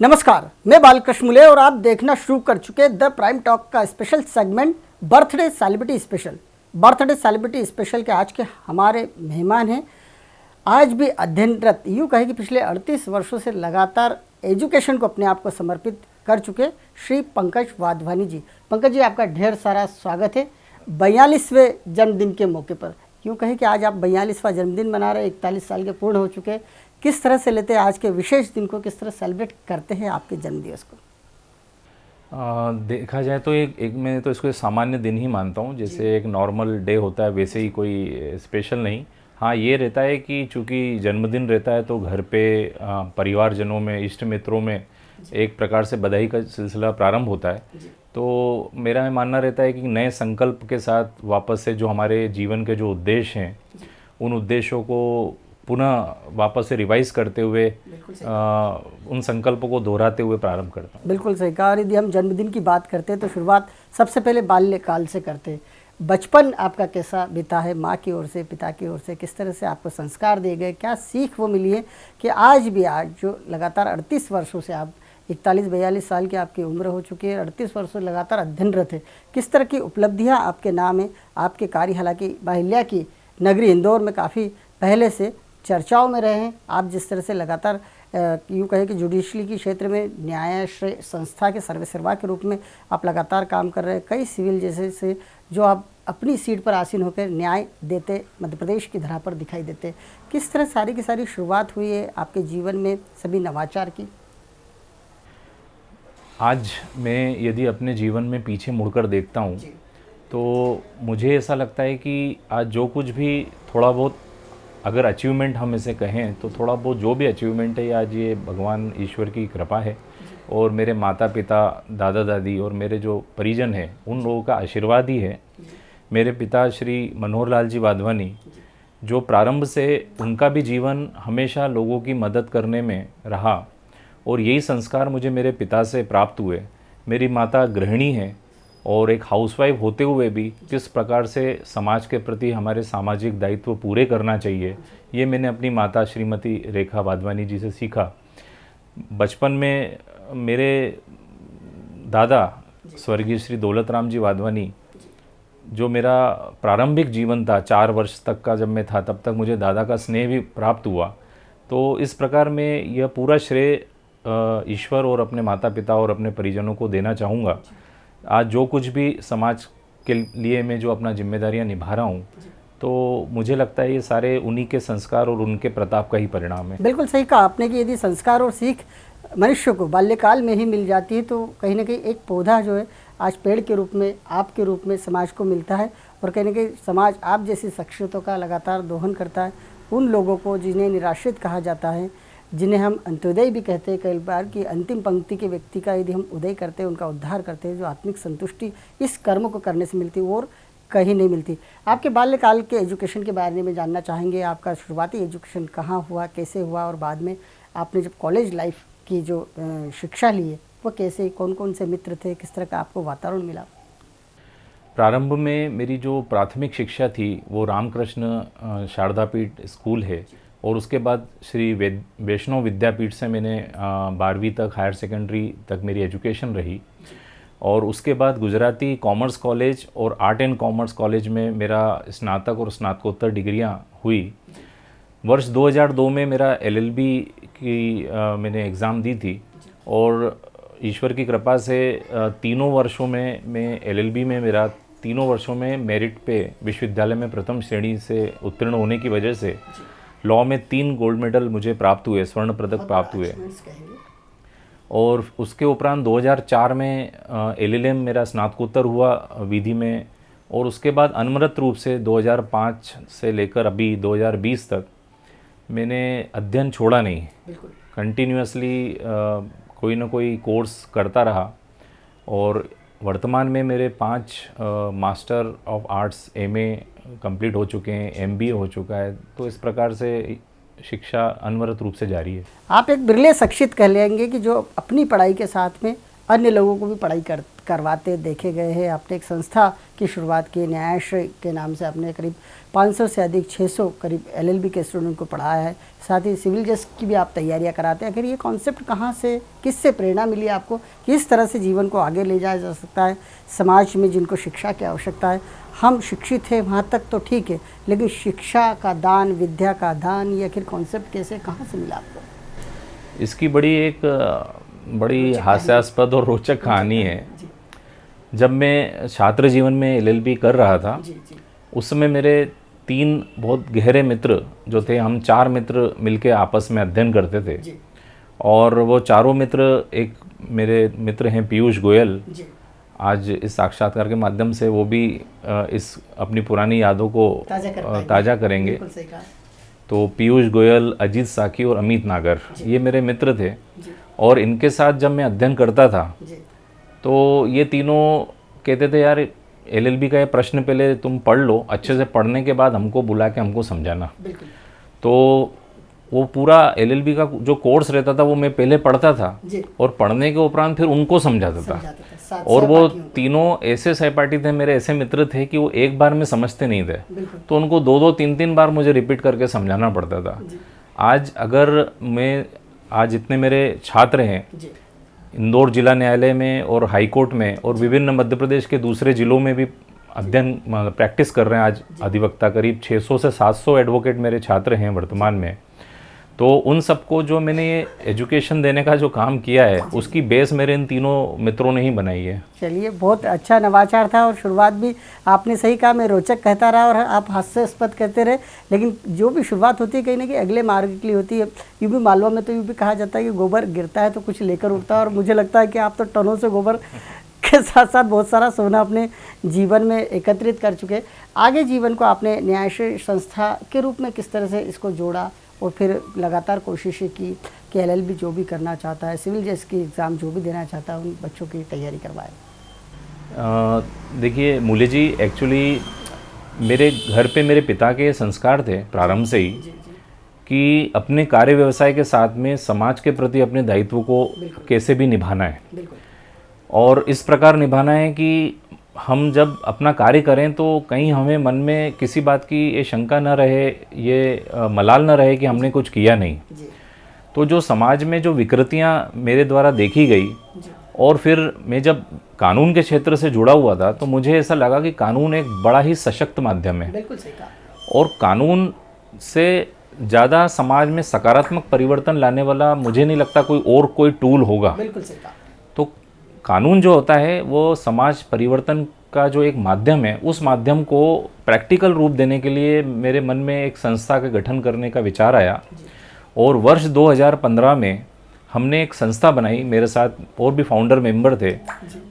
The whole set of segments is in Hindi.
नमस्कार, मैं बालकृष्ण मुले और आप देखना शुरू कर चुके द प्राइम टॉक का special segment birthday celebrity special. Birthday celebrity special के आज के हमारे मेहमान हैं, आज भी अध्ययनरत, यूँ कहे कि पिछले 38 वर्षों से लगातार एजुकेशन को अपने आप को समर्पित कर चुके श्री पंकज वाधवानी जी। पंकज जी, आपका ढेर सारा स्वागत है 42वें जन्मदिन के मौके पर। यूँ कहे कि आज आप 42वां जन्मदिन मना रहे, 41 साल के पूर्ण हो चुके हैं। किस तरह से लेते हैं आज के विशेष दिन को, किस तरह सेलिब्रेट करते हैं आपके जन्मदिवस को? देखा जाए तो एक मैं तो इसको सामान्य दिन ही मानता हूँ, जैसे एक नॉर्मल डे होता है वैसे ही, कोई स्पेशल नहीं। हाँ, ये रहता है कि चूँकि जन्मदिन रहता है तो घर पे परिवारजनों में, इष्ट मित्रों में एक प्रकार से बधाई का सिलसिला प्रारंभ होता है। तो मेरा मानना रहता है कि नए संकल्प के साथ वापस से जो हमारे जीवन के जो उद्देश्य हैं, उन उद्देश्यों को पुनः वापस से रिवाइज करते हुए उन संकल्पों को दोहराते हुए प्रारंभ करता हूँ। बिल्कुल सही कहा। और यदि हम जन्मदिन की बात करते हैं तो शुरुआत सबसे पहले बाल्यकाल से करते हैं। बचपन आपका कैसा बीता है, माँ की ओर से, पिता की ओर से, किस तरह से आपको संस्कार दिए गए, क्या सीख वो मिली है कि आज जो लगातार 38 वर्षों से आप 41-42 साल की आपकी उम्र हो चुकी है, 38 वर्षों से लगातार अध्ययनरत है, किस तरह की उपलब्धियाँ आपके नाम है, आपके कार्य, हालांकि बाहिल्या की नगरी इंदौर में काफ़ी पहले से चर्चाओं में रहे हैं। आप जिस तरह से लगातार यूँ कहें कि जुडिशरी के क्षेत्र में न्यायाश्रय संस्था के सर्वेसर्वा के रूप में आप लगातार काम कर रहे हैं। कई सिविल जैसे से जो आप अपनी सीट पर आसीन होकर न्याय देते मध्य प्रदेश की धरा पर दिखाई देते। किस तरह सारी की सारी शुरुआत हुई है आपके जीवन में सभी नवाचार की? आज मैं यदि अपने जीवन में पीछे मुड़कर देखता हूँ तो मुझे ऐसा लगता है कि आज जो कुछ भी थोड़ा बहुत अगर अचीवमेंट हम इसे कहें तो थोड़ा बहुत जो भी अचीवमेंट है, आज ये भगवान ईश्वर की कृपा है और मेरे माता पिता, दादा दादी और मेरे जो परिजन हैं उन लोगों का आशीर्वाद ही है। मेरे पिता श्री मनोहर लाल जी वाधवानी, जो प्रारंभ से उनका भी जीवन हमेशा लोगों की मदद करने में रहा और यही संस्कार मुझे मेरे पिता से प्राप्त हुए। मेरी माता गृहिणी हैं और एक हाउसवाइफ होते हुए भी किस प्रकार से समाज के प्रति हमारे सामाजिक दायित्व पूरे करना चाहिए, ये मैंने अपनी माता श्रीमती रेखा वाधवानी जी से सीखा। बचपन में मेरे दादा स्वर्गीय श्री दौलत राम जी वाधवानी, जो मेरा प्रारंभिक जीवन था 4 वर्ष तक का जब मैं था, तब तक मुझे दादा का स्नेह भी प्राप्त हुआ। तो इस प्रकार मैं यह पूरा श्रेय ईश्वर और अपने माता पिता और अपने परिजनों को देना चाहूँगा। आज जो कुछ भी समाज के लिए मैं जो अपना जिम्मेदारियां निभा रहा हूँ, तो मुझे लगता है ये सारे उन्हीं के संस्कार और उनके प्रताप का ही परिणाम है। बिल्कुल सही कहा आपने कि यदि संस्कार और सीख मनुष्य को बाल्यकाल में ही मिल जाती है तो कहीं ना कहीं एक पौधा जो है आज पेड़ के रूप में, आपके रूप में समाज को मिलता है और कहीं ना कहीं समाज आप जैसी शख्सियतों का लगातार दोहन करता है। उन लोगों को जिन्हें निराश्रित कहा जाता है, जिन्हें हम अंत्योदय भी कहते हैं कई बार, कि अंतिम पंक्ति के व्यक्ति का यदि हम उदय करते हैं, उनका उद्धार करते हैं, जो आत्मिक संतुष्टि इस कर्म को करने से मिलती है वो और कहीं नहीं मिलती। आपके बाल्यकाल के एजुकेशन के बारे में जानना चाहेंगे। आपका शुरुआती एजुकेशन कहाँ हुआ, कैसे हुआ, और बाद में आपने जब कॉलेज लाइफ की जो शिक्षा ली है वो कैसे, कौन कौन से मित्र थे, किस तरह का आपको वातावरण मिला? प्रारंभ में मेरी जो प्राथमिक शिक्षा थी वो रामकृष्ण शारदापीठ स्कूल है और उसके बाद श्री वैष्णव विद्यापीठ से मैंने 12वीं तक हायर सेकेंडरी तक मेरी एजुकेशन रही और उसके बाद गुजराती कॉमर्स कॉलेज और आर्ट एंड कॉमर्स कॉलेज में मेरा स्नातक और स्नातकोत्तर डिग्रियां हुई। वर्ष 2002 में मेरा LLB की मैंने एग्ज़ाम दी थी और ईश्वर की कृपा से तीनों वर्षों में मैं LLB में मेरा तीनों वर्षों में मेरिट पे विश्वविद्यालय में प्रथम श्रेणी से उत्तीर्ण होने की वजह से लॉ में 3 गोल्ड मेडल मुझे प्राप्त हुए, स्वर्ण पदक प्राप्त हुए। और उसके उपरांत 2004 में LLM मेरा स्नातकोत्तर हुआ विधि में और उसके बाद अनवरत रूप से 2005 से लेकर अभी 2020 तक मैंने अध्ययन छोड़ा नहीं, कंटिन्यूअसली कोई ना कोई कोर्स करता रहा और वर्तमान में मेरे 5 master of arts MA complete हो चुके हैं, MBA हो चुका है। तो इस प्रकार से शिक्षा अनवरत रूप से जारी है। आप एक बिरले शख्सियत कह लेंगे कि जो अपनी पढ़ाई के साथ में अन्य लोगों को भी पढ़ाई करवाते देखे गए हैं। आपने एक संस्था की शुरुआत की, न्यायाश्रय के नाम से। आपने करीब 500 से अधिक 600 करीब LLB के स्टूडेंट को पढ़ाया है। साथ ही सिविल जज की भी आप तैयारियां कराते हैं। आखिर ये कॉन्सेप्ट कहाँ से, किससे प्रेरणा मिली आपको, किस तरह से जीवन को आगे ले जाया जा सकता है? समाज में जिनको शिक्षा की आवश्यकता है, हम शिक्षित हैं वहाँ तक तो ठीक है, लेकिन शिक्षा का दान, विद्या का दान, ये आखिर कॉन्सेप्ट कैसे, कहाँ से मिला आपको? इसकी बड़ी हास्यास्पद और रोचक कहानी है। जब मैं छात्र जीवन में LLB कर रहा था, उस समय मेरे 3 बहुत गहरे मित्र जो थे, हम 4 मित्र मिलके आपस में अध्ययन करते थे। और वो चारों मित्र, एक मेरे मित्र हैं पीयूष गोयल, आज इस साक्षात्कार के माध्यम से वो भी इस अपनी पुरानी यादों को ताज़ा करेंगे। तो पीयूष गोयल, अजीत साकी और अमित नागर, ये मेरे मित्र थे। और इनके साथ जब मैं अध्ययन करता था तो ये तीनों कहते थे, यार LLB का ये प्रश्न पहले तुम पढ़ लो, अच्छे से पढ़ने के बाद हमको बुला के हमको समझाना। तो वो पूरा LLB का जो कोर्स रहता था वो मैं पहले पढ़ता था और पढ़ने के उपरांत फिर उनको समझाता था। और वो तीनों ऐसे सहपाठी थे, मेरे ऐसे मित्र थे कि वो एक बार में समझते नहीं थे, तो उनको 2-2, 3-3 बार मुझे रिपीट करके समझाना पड़ता था। आज इतने मेरे छात्र हैं इंदौर जिला न्यायालय में और हाई कोर्ट में और विभिन्न मध्य प्रदेश के दूसरे जिलों में भी अध्ययन प्रैक्टिस कर रहे हैं। आज अधिवक्ता करीब 600 से 700 एडवोकेट मेरे छात्र हैं वर्तमान में। तो उन सबको जो मैंने ये एजुकेशन देने का जो काम किया है, उसकी बेस मेरे इन तीनों मित्रों ने ही बनाई है। चलिए, बहुत अच्छा नवाचार था और शुरुआत भी आपने सही कहा, मैं रोचक कहता रहा और आप हास्यास्पद कहते रहे, लेकिन जो भी शुरुआत होती है कहीं ना कहीं अगले मार्ग के लिए होती है। यूँ भी मालवा में तो यूँ भी कहा जाता है कि गोबर गिरता है तो कुछ लेकर उठता है, और मुझे लगता है कि आप तो टनों से गोबर के साथ साथ बहुत सारा सोना अपने जीवन में एकत्रित कर चुके। आगे जीवन को आपने न्यायाश्रय संस्था के रूप में किस तरह से इसको जोड़ा और फिर लगातार कोशिशें की कि LLB जो भी करना चाहता है, सिविल जज की एग्ज़ाम जो भी देना चाहता है, उन बच्चों की तैयारी करवाए? देखिए मूल्य जी, एक्चुअली मेरे घर पे मेरे पिता के संस्कार थे प्रारंभ से ही कि अपने कार्य व्यवसाय के साथ में समाज के प्रति अपने दायित्व को कैसे भी निभाना है। और इस प्रकार निभाना है कि हम जब अपना कार्य करें तो कहीं हमें मन में किसी बात की ये शंका न रहे, ये मलाल न रहे कि हमने कुछ किया नहीं। तो जो समाज में जो विकृतियां मेरे द्वारा देखी गई, और फिर मैं जब कानून के क्षेत्र से जुड़ा हुआ था तो मुझे ऐसा लगा कि कानून एक बड़ा ही सशक्त माध्यम है। बिल्कुल सही कहा। और कानून से ज़्यादा समाज में सकारात्मक परिवर्तन लाने वाला मुझे नहीं लगता कोई टूल होगा। बिल्कुल सही कहा। तो कानून जो होता है वो समाज परिवर्तन का जो एक माध्यम है, उस माध्यम को प्रैक्टिकल रूप देने के लिए मेरे मन में एक संस्था का गठन करने का विचार आया। और वर्ष 2015 में हमने एक संस्था बनाई, मेरे साथ और भी फाउंडर मेंबर थे,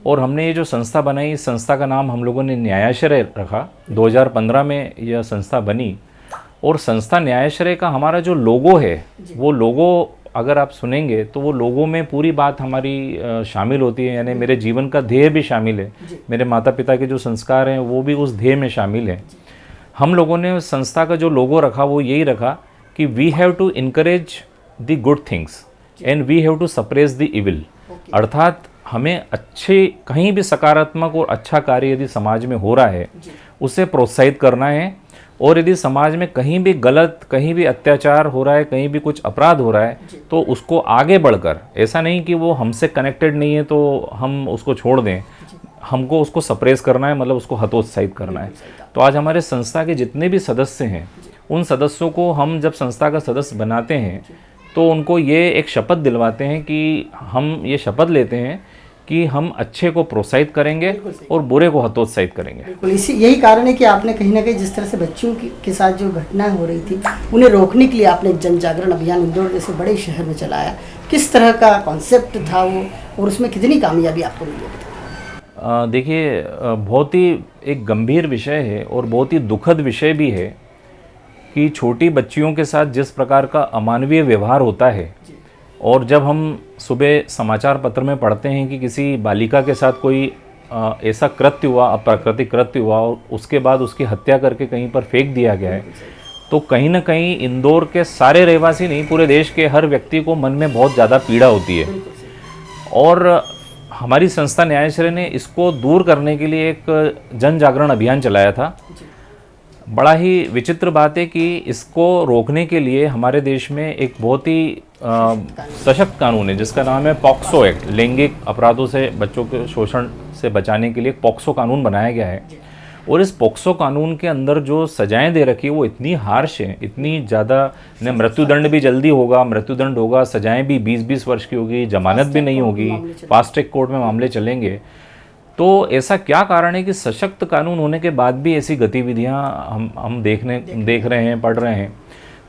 और हमने ये जो संस्था बनाई, इस संस्था का नाम हम लोगों ने न्यायाश्रय रखा। 2015 में यह संस्था बनी। और संस्था न्यायाश्रय का हमारा जो लोगो है, वो लोगो अगर आप सुनेंगे तो वो लोगों में पूरी बात हमारी शामिल होती है, यानी मेरे जीवन का ध्येय भी शामिल है, मेरे माता पिता के जो संस्कार हैं वो भी उस ध्येय में शामिल हैं। हम लोगों ने उस संस्था का जो लोगो रखा वो यही रखा कि we have to encourage the good things and we have to suppress the evil. अर्थात हमें अच्छे, कहीं भी सकारात्मक और अच्छा कार्य यदि समाज में हो रहा है उसे प्रोत्साहित करना है, और यदि समाज में कहीं भी गलत, कहीं भी अत्याचार हो रहा है, कहीं भी कुछ अपराध हो रहा है तो उसको आगे बढ़कर, ऐसा नहीं कि वो हमसे कनेक्टेड नहीं है तो हम उसको छोड़ दें, हमको उसको सप्रेस करना है, मतलब उसको हतोत्साहित करना है। तो आज हमारे संस्था के जितने भी सदस्य हैं, उन सदस्यों को हम जब संस्था का सदस्य बनाते हैं तो उनको ये एक शपथ दिलवाते हैं कि हम ये शपथ लेते हैं कि हम अच्छे को प्रोत्साहित करेंगे और बुरे को हतोत्साहित करेंगे। बिल्कुल, इसी यही कारण है कि आपने कहीं ना कहीं जिस तरह से बच्चों के साथ जो घटनाएं हो रही थी उन्हें रोकने के लिए आपने एक जन जागरण अभियान इंदौर जैसे बड़े शहर में चलाया। किस तरह का कॉन्सेप्ट था वो और उसमें कितनी कामयाबी आपको मिली? देखिए, बहुत ही एक गंभीर विषय है और बहुत ही दुखद विषय भी है कि छोटी बच्चियों के साथ जिस प्रकार का अमानवीय व्यवहार होता है। और जब हम सुबह समाचार पत्र में पढ़ते हैं कि किसी बालिका के साथ कोई ऐसा कृत्य हुआ, अप्राकृतिक कृत्य हुआ, और उसके बाद उसकी हत्या करके कहीं पर फेंक दिया गया है, तो कहीं ना कहीं इंदौर के सारे रहवासी नहीं, पूरे देश के हर व्यक्ति को मन में बहुत ज़्यादा पीड़ा होती है। और हमारी संस्था न्यायाश्रय ने इसको दूर करने के लिए एक जन जागरण अभियान चलाया था। बड़ा ही विचित्र बात है कि इसको रोकने के लिए हमारे देश में एक बहुत ही सशक्त कानून है जिसका नाम है पॉक्सो एक्ट। लैंगिक अपराधों से बच्चों के शोषण से बचाने के लिए एक पॉक्सो कानून बनाया गया है। और इस पॉक्सो कानून के अंदर जो सजाएं दे रखी है वो इतनी हार्श है, इतनी ज़्यादा। मृत्युदंड भी जल्दी होगा, मृत्युदंड होगा, सजाएं भी 20-20 वर्ष की होगी, जमानत भी नहीं होगी, फास्ट ट्रैक कोर्ट में मामले चलेंगे। तो ऐसा क्या कारण है कि सशक्त कानून होने के बाद भी ऐसी गतिविधियां हम देख रहे हैं, पढ़ रहे हैं।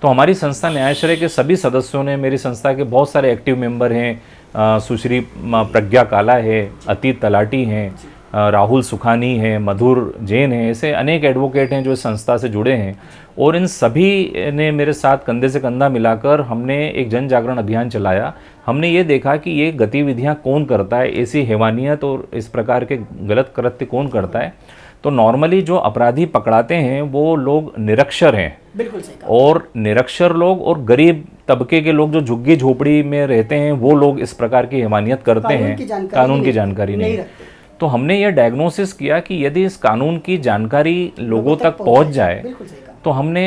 तो हमारी संस्था न्यायाश्रय के सभी सदस्यों ने, मेरी संस्था के बहुत सारे एक्टिव मेंबर हैं, सुश्री प्रज्ञा काला है, अतीत तलाटी हैं, राहुल सुखानी है, मधुर जैन है, ऐसे अनेक एडवोकेट हैं जो इस संस्था से जुड़े हैं। और इन सभी ने मेरे साथ कंधे से कंधा मिलाकर हमने एक जन जागरण अभियान चलाया। हमने ये देखा कि ये गतिविधियां कौन करता है, ऐसी हैवानियत और इस प्रकार के गलत कृत्य कौन करता है। तो नॉर्मली जो अपराधी पकड़ाते हैं वो लोग निरक्षर हैं, बिल्कुल सही कहा। और निरक्षर लोग और गरीब तबके के लोग जो झुग्गी झोपड़ी में रहते हैं वो लोग इस प्रकार की हैवानियत करते हैं, कानून की जानकारी नहीं। तो हमने ये डायग्नोसिस किया कि यदि इस कानून की जानकारी लोगों तक पहुंच जाए, तो हमने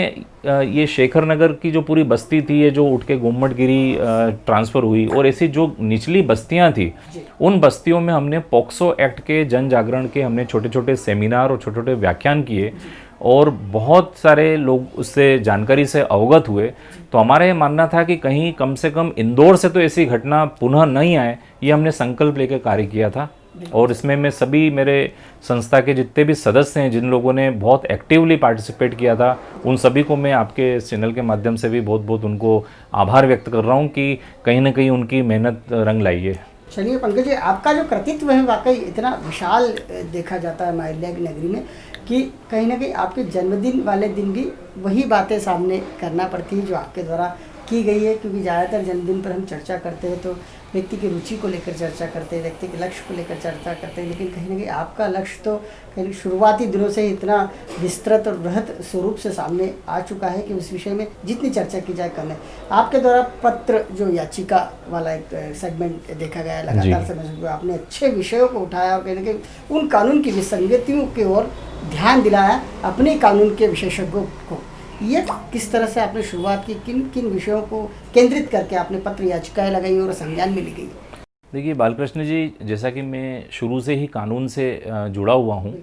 ये शेखर नगर की जो पूरी बस्ती थी, ये जो उठ के गोमटगिरी ट्रांसफ़र हुई, और ऐसी जो निचली बस्तियां थी उन बस्तियों में हमने पॉक्सो एक्ट के जन जागरण के हमने छोटे छोटे सेमिनार और छोटे छोटे व्याख्यान किए, और बहुत सारे लोग उससे जानकारी से अवगत हुए। तो हमारा ये मानना था कि कहीं कम से कम इंदौर से तो ऐसी घटना पुनः नहीं आए, ये हमने संकल्प लेकर कार्य किया था। और इसमें मैं सभी मेरे संस्था के जितने भी सदस्य हैं, जिन लोगों ने बहुत एक्टिवली पार्टिसिपेट किया था, उन सभी को मैं आपके चैनल के माध्यम से भी बहुत बहुत उनको आभार व्यक्त कर रहा हूँ कि कहीं ना कहीं उनकी मेहनत रंग लाई है। चलिए पंकज जी, आपका जो कृतित्व है वाकई इतना विशाल देखा जाता है माइल्या की नगरी में कि कहीं ना कहीं आपके जन्मदिन वाले दिन भी वही बातें सामने करना पड़ती है जो आपके द्वारा की गई है। क्योंकि ज़्यादातर जन्मदिन पर हम चर्चा करते हैं तो व्यक्ति की रुचि को लेकर चर्चा करते हैं, व्यक्ति के लक्ष्य को लेकर चर्चा करते हैं, लेकिन कहीं ना कहीं आपका लक्ष्य तो कहीं शुरुआती दिनों से ही इतना विस्तृत और बृहद स्वरूप से सामने आ चुका है कि उस विषय में जितनी चर्चा की जाए कम है। आपके द्वारा पत्र जो याचिका वाला एक सेगमेंट देखा गया लगातार समय, आपने अच्छे विषयों को उठाया और कहीं ना कहीं उन कानून की विसंगतियों की ओर ध्यान दिलाया अपने कानून के विशेषज्ञों को। ये किस तरह से आपने शुरुआत की, किन किन विषयों को केंद्रित करके आपने पत्र याचिकाएं लगाई और संज्ञान में ली गई? देखिए बालकृष्ण जी, जैसा कि मैं शुरू से ही कानून से जुड़ा हुआ हूँ,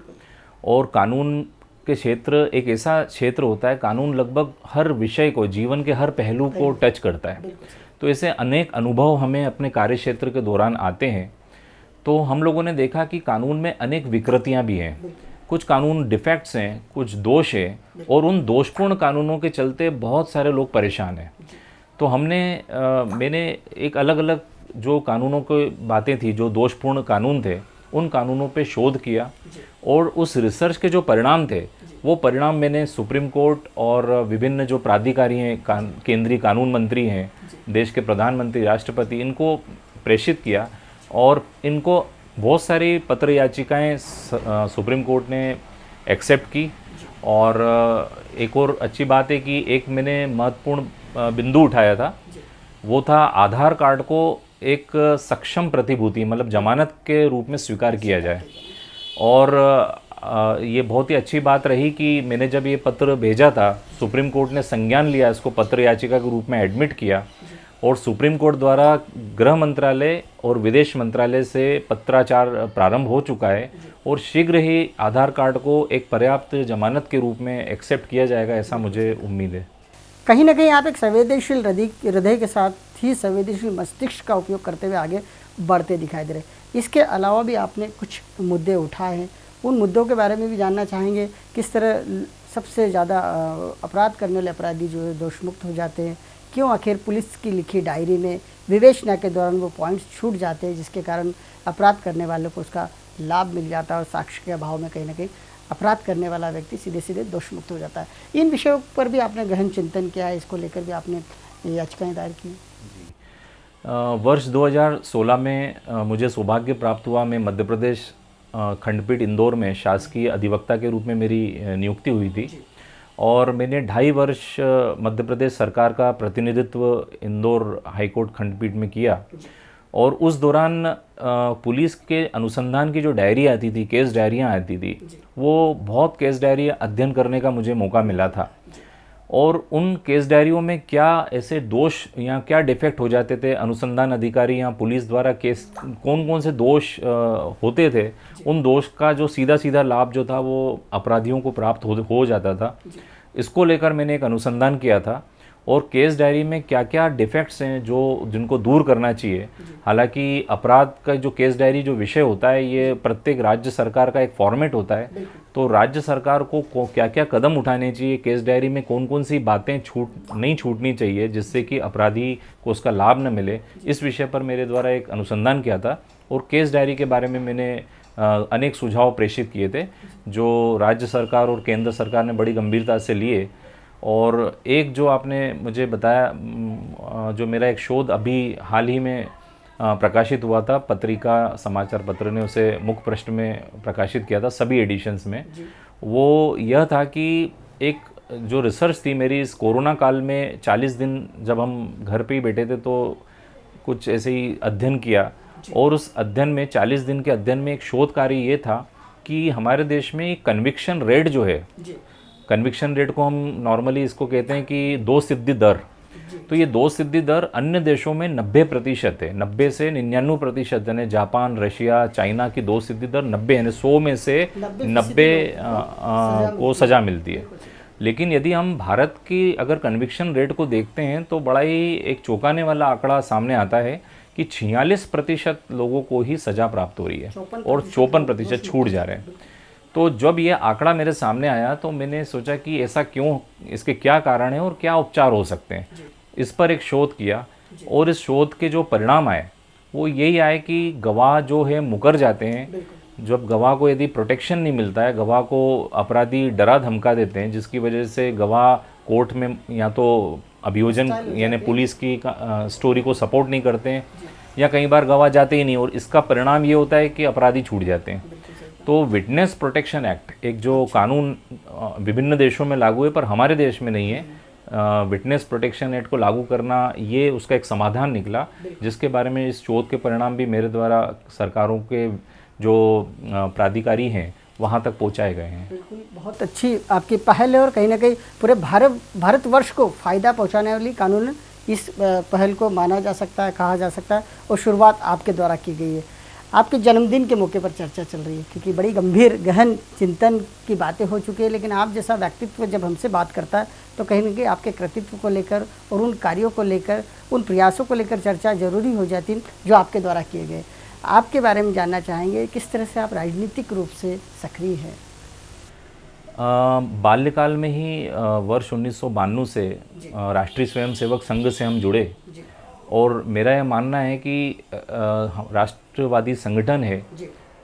और कानून के क्षेत्र एक ऐसा क्षेत्र होता है, कानून लगभग हर विषय को, जीवन के हर पहलू को टच करता है। तो ऐसे अनेक अनुभव हमें अपने कार्य क्षेत्र के दौरान आते हैं। तो हम लोगों ने देखा कि कानून में अनेक विकृतियाँ भी हैं, कुछ कानून डिफेक्ट्स हैं, कुछ दोष है, और उन दोषपूर्ण कानूनों के चलते बहुत सारे लोग परेशान हैं। तो मैंने एक अलग अलग जो कानूनों की बातें थी, जो दोषपूर्ण कानून थे, उन कानूनों पे शोध किया, और उस रिसर्च के जो परिणाम थे वो परिणाम मैंने सुप्रीम कोर्ट और विभिन्न जो प्राधिकारी हैं, केंद्रीय कानून मंत्री हैं, देश के प्रधानमंत्री, राष्ट्रपति, इनको प्रेषित किया। और इनको बहुत सारी पत्र याचिकाएं सुप्रीम कोर्ट ने एक्सेप्ट की। और एक और अच्छी बात है कि एक मैंने महत्वपूर्ण बिंदु उठाया था, वो था आधार कार्ड को एक सक्षम प्रतिभूति, मतलब जमानत के रूप में स्वीकार किया जाए। और ये बहुत ही अच्छी बात रही कि मैंने जब ये पत्र भेजा था, सुप्रीम कोर्ट ने संज्ञान लिया, इसको पत्र याचिका के रूप में एडमिट किया, और सुप्रीम कोर्ट द्वारा गृह मंत्रालय और विदेश मंत्रालय से पत्राचार प्रारंभ हो चुका है, और शीघ्र ही आधार कार्ड को एक पर्याप्त जमानत के रूप में एक्सेप्ट किया जाएगा, ऐसा मुझे उम्मीद है। कहीं ना कहीं आप एक संवेदनशील हृदय के साथ ही संवेदनशील मस्तिष्क का उपयोग करते हुए आगे बढ़ते दिखाई दे रहे। इसके अलावा भी आपने कुछ मुद्दे उठाए हैं, उन मुद्दों के बारे में भी जानना चाहेंगे। किस तरह सबसे ज़्यादा अपराध करने वाले अपराधी जो है दोषमुक्त हो जाते हैं, क्यों आखिर पुलिस की लिखी डायरी में विवेचना के दौरान वो पॉइंट्स छूट जाते हैं जिसके कारण अपराध करने वालों को उसका लाभ मिल जाता है, और साक्ष्य के अभाव में कहीं ना कहीं अपराध करने वाला व्यक्ति सीधे सीधे दोषमुक्त हो जाता है। इन विषयों पर भी आपने गहन चिंतन किया है, इसको लेकर भी आपने याचिकाएं दायर की? वर्ष 2016 में मुझे सौभाग्य प्राप्त हुआ, मैं मध्य प्रदेश खंडपीठ इंदौर में शासकीय अधिवक्ता के रूप में मेरी नियुक्ति हुई थी, और मैंने 2.5 वर्ष मध्य प्रदेश सरकार का प्रतिनिधित्व इंदौर हाईकोर्ट खंडपीठ में किया। और उस दौरान पुलिस के अनुसंधान की जो डायरी आती थी, केस डायरियाँ आती थी, वो बहुत केस डायरी अध्ययन करने का मुझे मौका मिला था। और उन केस डायरियों में क्या ऐसे दोष या क्या डिफेक्ट हो जाते थे, अनुसंधान अधिकारी या पुलिस द्वारा केस कौन कौन से दोष होते थे, उन दोष का जो सीधा सीधा लाभ जो था वो अपराधियों को प्राप्त हो जाता था। इसको लेकर मैंने एक अनुसंधान किया था और केस डायरी में क्या क्या डिफेक्ट्स हैं जो जिनको दूर करना चाहिए। हालांकि अपराध का जो केस डायरी जो विषय होता है ये प्रत्येक राज्य सरकार का एक फॉर्मेट होता है, तो राज्य सरकार को क्या क्या कदम उठाने चाहिए, केस डायरी में कौन कौन सी बातें नहीं छूटनी चाहिए जिससे कि अपराधी को उसका लाभ न मिले, इस विषय पर मेरे द्वारा एक अनुसंधान किया था। और केस डायरी के बारे में मैंने अनेक सुझाव प्रेषित किए थे जो राज्य सरकार और केंद्र सरकार ने बड़ी गंभीरता से लिए। और एक जो आपने मुझे बताया, जो मेरा एक शोध अभी हाल ही में प्रकाशित हुआ था, पत्रिका समाचार पत्र ने उसे मुख्य पृष्ठ में प्रकाशित किया था सभी एडिशंस में, वो यह था कि एक जो रिसर्च थी मेरी इस कोरोना काल में 40 दिन जब हम घर पे ही बैठे थे तो कुछ ऐसे ही अध्ययन किया। और उस अध्ययन में 40 दिन के अध्ययन में एक शोध कार्य ये था कि हमारे देश में कन्विक्शन रेट जो है, कन्विक्शन रेट को हम नॉर्मली इसको कहते हैं कि 2 सिद्धि दर, तो ये 2 सिद्धि दर अन्य देशों में 90% है, 90 से 99%, यानी जापान, रशिया, चाइना की 2 सिद्धि दर 90 है, 100 में से 90 को सज़ा मिलती है। लेकिन यदि हम भारत की अगर कन्विक्शन रेट को देखते हैं तो बड़ा ही एक चौंकाने वाला आंकड़ा सामने आता है कि 46% लोगों को ही सज़ा प्राप्त हो रही है और 54% छूट जा रहे हैं। तो जब ये आंकड़ा मेरे सामने आया तो मैंने सोचा कि ऐसा क्यों, इसके क्या कारण हैं और क्या उपचार हो सकते हैं। इस पर एक शोध किया और इस शोध के जो परिणाम आए वो यही आए कि गवाह जो है मुकर जाते हैं। जब गवाह को यदि प्रोटेक्शन नहीं मिलता है, गवाह को अपराधी डरा धमका देते हैं जिसकी वजह से गवाह कोर्ट में या तो अभियोजन यानी पुलिस की स्टोरी को सपोर्ट नहीं करते हैं या कई बार गवाह जाते ही नहीं, और इसका परिणाम ये होता है कि अपराधी छूट जाते हैं। तो विटनेस प्रोटेक्शन एक्ट, एक जो कानून विभिन्न देशों में लागू है पर हमारे देश में नहीं है, विटनेस प्रोटेक्शन एक्ट को लागू करना ये उसका एक समाधान निकला, जिसके बारे में इस शोध के परिणाम भी मेरे द्वारा सरकारों के जो प्राधिकारी हैं वहाँ तक पहुँचाए गए हैं। बिल्कुल, बहुत अच्छी आपकी पहल है और कहीं ना कहीं पूरे भारतवर्ष को फ़ायदा पहुँचाने वाली कानून इस पहल को माना जा सकता है, कहा जा सकता है, और शुरुआत आपके द्वारा की गई है। आपके जन्मदिन के मौके पर चर्चा चल रही है क्योंकि बड़ी गंभीर गहन चिंतन की बातें हो चुकी है, लेकिन आप जैसा व्यक्तित्व जब हमसे बात करता है तो कहीं ना कहीं आपके कृतित्व को लेकर और उन कार्यों को लेकर, उन प्रयासों को लेकर चर्चा जरूरी हो जाती है जो आपके द्वारा किए गए। आपके बारे में जानना चाहेंगे, किस तरह से आप राजनीतिक रूप से सक्रिय हैं? बाल्यकाल में ही वर्ष 1992 से राष्ट्रीय स्वयंसेवक संघ से हम जुड़े और मेरा यह मानना है कि राष्ट्रवादी संगठन है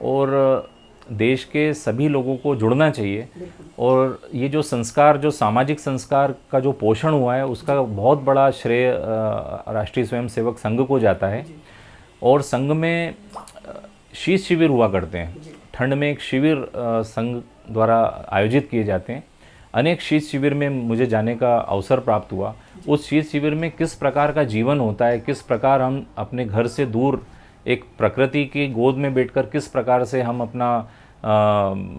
और देश के सभी लोगों को जुड़ना चाहिए। और ये जो संस्कार, जो सामाजिक संस्कार का जो पोषण हुआ है उसका बहुत बड़ा श्रेय राष्ट्रीय स्वयंसेवक संघ को जाता है। और संघ में शीत शिविर हुआ करते हैं, ठंड में एक शिविर संघ द्वारा आयोजित किए जाते हैं। अनेक शीत शिविर में मुझे जाने का अवसर प्राप्त हुआ। उस शीत शिविर में किस प्रकार का जीवन होता है, किस प्रकार हम अपने घर से दूर एक प्रकृति की गोद में बैठकर किस प्रकार से हम अपना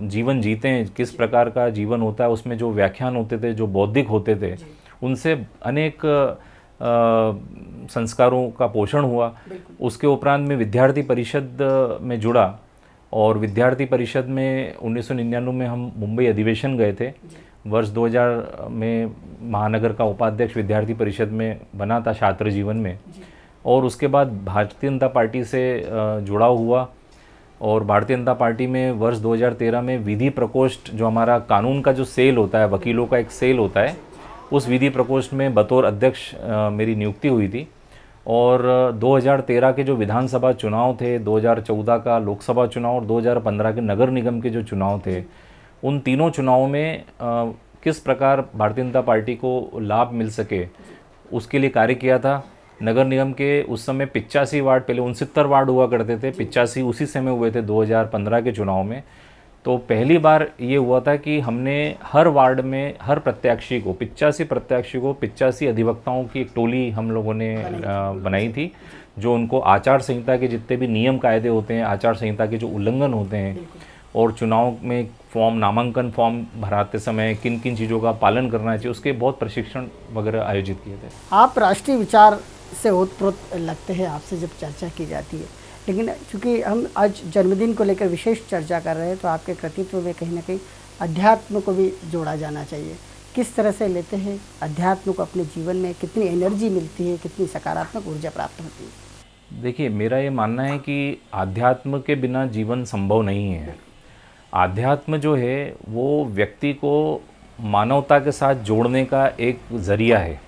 जीवन जीते हैं, किस प्रकार का जीवन होता है, उसमें जो व्याख्यान होते थे, जो बौद्धिक होते थे, उनसे अनेक संस्कारों का पोषण हुआ। उसके उपरांत में विद्यार्थी परिषद में जुड़ा और विद्यार्थी परिषद में 1999 में हम मुंबई अधिवेशन गए थे। वर्ष 2000 में महानगर का उपाध्यक्ष विद्यार्थी परिषद में बना था छात्र जीवन में, और उसके बाद भारतीय जनता पार्टी से जुड़ा हुआ। और भारतीय जनता पार्टी में वर्ष 2013 में विधि प्रकोष्ठ, जो हमारा कानून का जो सेल होता है, वकीलों का एक सेल होता है, उस विधि प्रकोष्ठ में बतौर अध्यक्ष मेरी नियुक्ति हुई थी। और 2013 के जो विधानसभा चुनाव थे, 2014 का लोकसभा चुनाव और 2015 के नगर निगम के जो चुनाव थे, उन तीनों चुनावों में किस प्रकार भारतीय जनता पार्टी को लाभ मिल सके उसके लिए कार्य किया था। नगर निगम के उस समय 85 वार्ड, पहले 69 वार्ड हुआ करते थे, 85 उसी समय हुए थे 2015 के चुनाव में। तो पहली बार ये हुआ था कि हमने हर वार्ड में हर प्रत्याशी को, 85 प्रत्याशी को 85 अधिवक्ताओं की एक टोली हम लोगों ने बनाई थी, जो उनको आचार संहिता के जितने भी नियम कायदे होते हैं, आचार संहिता के जो उल्लंघन होते हैं, और चुनाव में नामांकन फॉर्म भराते समय किन किन चीज़ों का पालन करना चाहिए, उसके बहुत प्रशिक्षण वगैरह आयोजित किए थे। आप राष्ट्रीय विचार से ओतप्रोत लगते हैं आपसे जब चर्चा की जाती है, लेकिन चूँकि हम आज जन्मदिन को लेकर विशेष चर्चा कर रहे हैं तो आपके कृतित्व में कहीं ना कहीं अध्यात्म को भी जोड़ा जाना चाहिए। किस तरह से लेते हैं अध्यात्म को अपने जीवन में, कितनी एनर्जी मिलती है, कितनी सकारात्मक ऊर्जा प्राप्त होती है? देखिए, मेरा ये मानना है कि आध्यात्म के बिना जीवन संभव नहीं है। आध्यात्म जो है वो व्यक्ति को मानवता के साथ जोड़ने का एक ज़रिया है,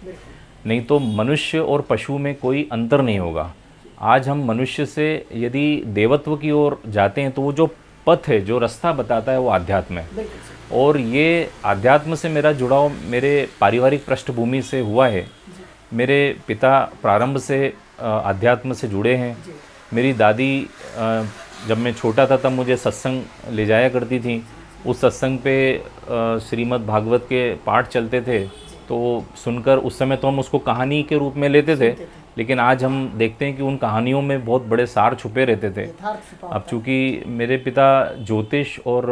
नहीं तो मनुष्य और पशु में कोई अंतर नहीं होगा। आज हम मनुष्य से यदि देवत्व की ओर जाते हैं तो वो जो पथ है, जो रास्ता बताता है, वो आध्यात्म है। और ये आध्यात्म से मेरा जुड़ाव मेरे पारिवारिक पृष्ठभूमि से हुआ है। मेरे पिता प्रारंभ से आध्यात्म से जुड़े हैं। मेरी दादी जब मैं छोटा था तब मुझे सत्संग ले जाया करती थी। उस सत्संग पे श्रीमद् भागवत के पाठ चलते थे, तो सुनकर उस समय तो हम उसको कहानी के रूप में लेते थे, लेकिन आज हम देखते हैं कि उन कहानियों में बहुत बड़े सार छुपे रहते थे। अब चूँकि मेरे पिता ज्योतिष और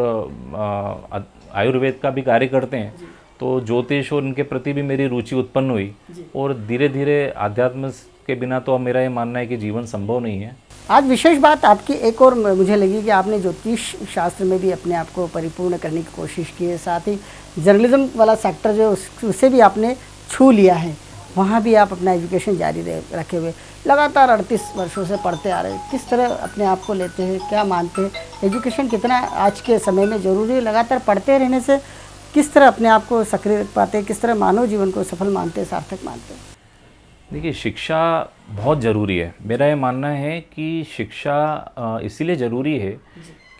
आयुर्वेद का भी कार्य करते हैं, तो ज्योतिष और इनके प्रति भी मेरी रुचि उत्पन्न हुई, और धीरे धीरे अध्यात्म के बिना तो अब मेरा ये मानना है कि जीवन संभव नहीं है। आज विशेष बात आपकी एक और मुझे लगी कि आपने ज्योतिष शास्त्र में भी अपने आप को परिपूर्ण करने की कोशिश की है, साथ ही जर्नलिज्म वाला सेक्टर जो उसे भी आपने छू लिया है, वहाँ भी आप अपना एजुकेशन जारी रखे हुए लगातार 38 वर्षों से पढ़ते आ रहे हैं। किस तरह अपने आप को लेते हैं, क्या मानते हैं, एजुकेशन कितना आज के समय में ज़रूरी है? लगातार पढ़ते रहने से किस तरह अपने आप को सक्रिय रख पाते हैं, किस तरह मानव जीवन को सफल मानते हैं, सार्थक मानते हैं? देखिए, शिक्षा बहुत ज़रूरी है। मेरा ये मानना है कि शिक्षा इसीलिए ज़रूरी है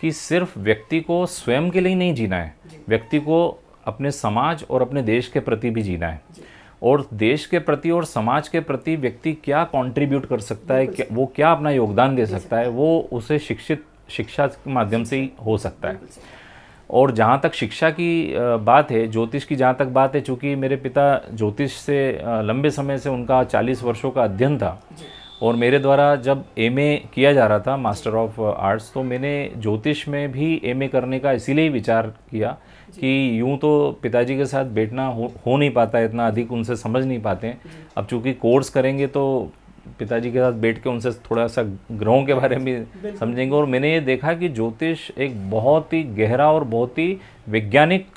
कि सिर्फ व्यक्ति को स्वयं के लिए नहीं जीना है, व्यक्ति को अपने समाज और अपने देश के प्रति भी जीना है। और देश के प्रति और समाज के प्रति व्यक्ति क्या कंट्रीब्यूट कर सकता है, वो क्या अपना योगदान दे सकता है, वो उसे शिक्षा के माध्यम से ही हो सकता है। और जहाँ तक शिक्षा की बात है, ज्योतिष की जहाँ तक बात है, चूँकि मेरे पिता ज्योतिष से लंबे समय से उनका 40 वर्षों का अध्ययन था, और मेरे द्वारा जब एमए किया जा रहा था, मास्टर ऑफ आर्ट्स, तो मैंने ज्योतिष में भी एमए करने का इसीलिए विचार किया कि यूँ तो पिताजी के साथ बैठना हो नहीं पाता है, इतना अधिक उनसे समझ नहीं पाते हैं। अब चूँकि कोर्स करेंगे तो पिताजी के साथ बैठ के उनसे थोड़ा सा ग्रहों के बारे में समझेंगे। और मैंने ये देखा कि ज्योतिष एक बहुत ही गहरा और बहुत ही वैज्ञानिक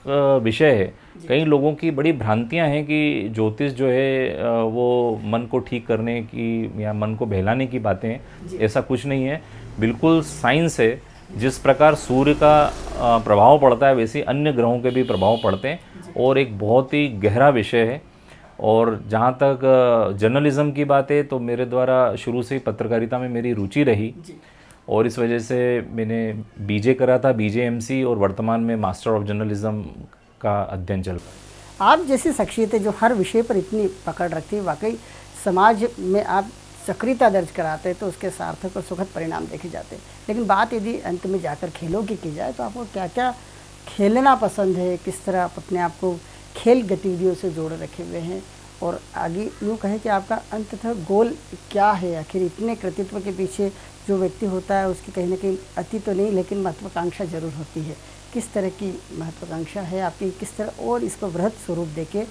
विषय है। कई लोगों की बड़ी भ्रांतियां हैं कि ज्योतिष जो है वो मन को ठीक करने की या मन को बहलाने की बातें हैं। ऐसा कुछ नहीं है, बिल्कुल साइंस है। जिस प्रकार सूर्य का प्रभाव पड़ता है, वैसे अन्य ग्रहों के भी प्रभाव पड़ते हैं, और एक बहुत ही गहरा विषय है। और जहाँ तक जर्नलिज़्म की बात है, तो मेरे द्वारा शुरू से ही पत्रकारिता में मेरी रुचि रही, और इस वजह से मैंने बीजे करा था, बीजेएमसी, और वर्तमान में मास्टर ऑफ जर्नलिज़्म का अध्ययन चल रहा है। आप जैसी शख्सियतें जो हर विषय पर इतनी पकड़ रखती है, वाकई समाज में आप सक्रियता दर्ज कराते हैं तो उसके सार्थक और सुखद परिणाम देखे जाते हैं। लेकिन बात यदि अंत में जाकर खेलों की जाए तो आपको क्या क्या खेलना पसंद है, किस तरह आप अपने आप को खेल गतिविधियों से जोड़ रखे हुए हैं, और आगे यूँ कहें कि आपका अंततः गोल क्या है? आखिर इतने कृतित्व के पीछे जो व्यक्ति होता है उसकी कहीं ना कहीं अति तो नहीं, लेकिन महत्वाकांक्षा जरूर होती है। किस तरह की महत्वाकांक्षा है आपकी, किस तरह और इसको वृहद स्वरूप देके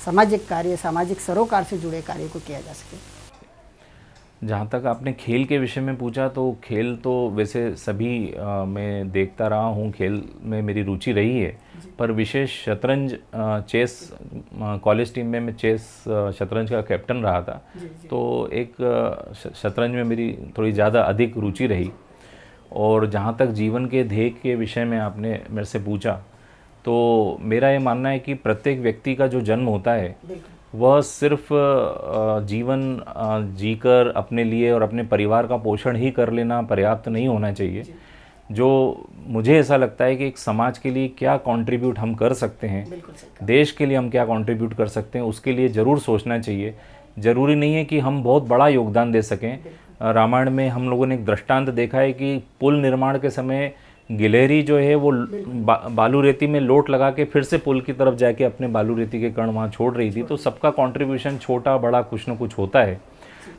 सामाजिक कार्य, सामाजिक सरोकार से जुड़े कार्य को किया जा सके? जहाँ तक आपने खेल के विषय में पूछा, तो खेल तो वैसे सभी मैं देखता रहा हूँ, खेल में मेरी रुचि रही है, पर विशेष शतरंज, चेस, कॉलेज टीम में मैं चेस शतरंज का कैप्टन रहा था, तो एक शतरंज में मेरी थोड़ी ज़्यादा अधिक रुचि रही। और जहाँ तक जीवन के ध्येय के विषय में आपने मेरे से पूछा, तो मेरा ये मानना है कि प्रत्येक व्यक्ति का जो जन्म होता है वह सिर्फ जीवन जीकर अपने लिए और अपने परिवार का पोषण ही कर लेना पर्याप्त नहीं होना चाहिए। जो मुझे ऐसा लगता है कि एक समाज के लिए क्या कंट्रीब्यूट हम कर सकते हैं, देश के लिए हम क्या कंट्रीब्यूट कर सकते हैं, उसके लिए ज़रूर सोचना चाहिए। ज़रूरी नहीं है कि हम बहुत बड़ा योगदान दे सकें। रामायण में हम लोगों ने एक दृष्टांत देखा है कि पुल निर्माण के समय गिलहरी जो है वो बालू रेती में लोट लगा के फिर से पुल की तरफ जाके अपने बालू रेती के कण वहाँ छोड़ रही थी। तो सबका कंट्रीब्यूशन छोटा बड़ा कुछ न कुछ होता है।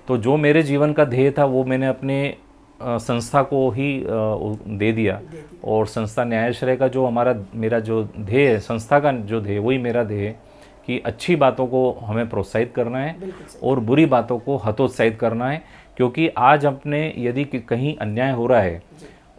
तो जो मेरे जीवन का ध्येय था वो मैंने अपने संस्था को ही दे दिया, और संस्था न्यायाश्रय का जो मेरा जो ध्येय है, संस्था का जो ध्येय, वही मेरा ध्येय है कि अच्छी बातों को हमें प्रोत्साहित करना है और बुरी बातों को हतोत्साहित करना है। क्योंकि आज अपने यदि कहीं अन्याय हो रहा है,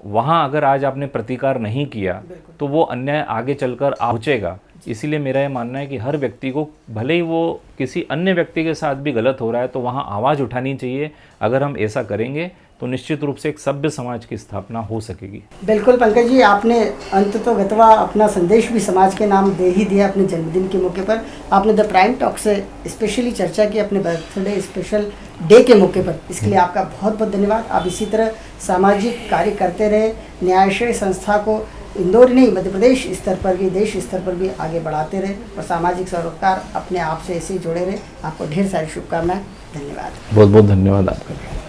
वहाँ अगर आज आपने प्रतिकार नहीं किया तो वो अन्याय आगे चलकर पहुँचेगा। इसीलिए मेरा ये मानना है कि हर व्यक्ति को, भले ही वो किसी अन्य व्यक्ति के साथ भी गलत हो रहा है, तो वहाँ आवाज़ उठानी चाहिए। अगर हम ऐसा करेंगे तो निश्चित रूप से एक सभ्य समाज की स्थापना हो सकेगी। बिल्कुल पंकज जी, आपने अंततोगत्वा अपना संदेश भी समाज के नाम दे ही दिया। अपने जन्मदिन के मौके पर आपने द प्राइम टॉक से स्पेशली चर्चा की अपने बर्थडे स्पेशल डे के मौके पर। इसके लिए आपका बहुत बहुत धन्यवाद। आप इसी तरह सामाजिक कार्य करते रहे, न्यायाश्रय संस्था को इंदौर नहीं मध्य प्रदेश स्तर पर भी, देश स्तर पर भी आगे बढ़ाते रहे और सामाजिक सरोकार अपने आप से ऐसे जुड़े रहे। आपको ढेर सारी शुभकामनाएं। धन्यवाद। बहुत बहुत धन्यवाद आपका।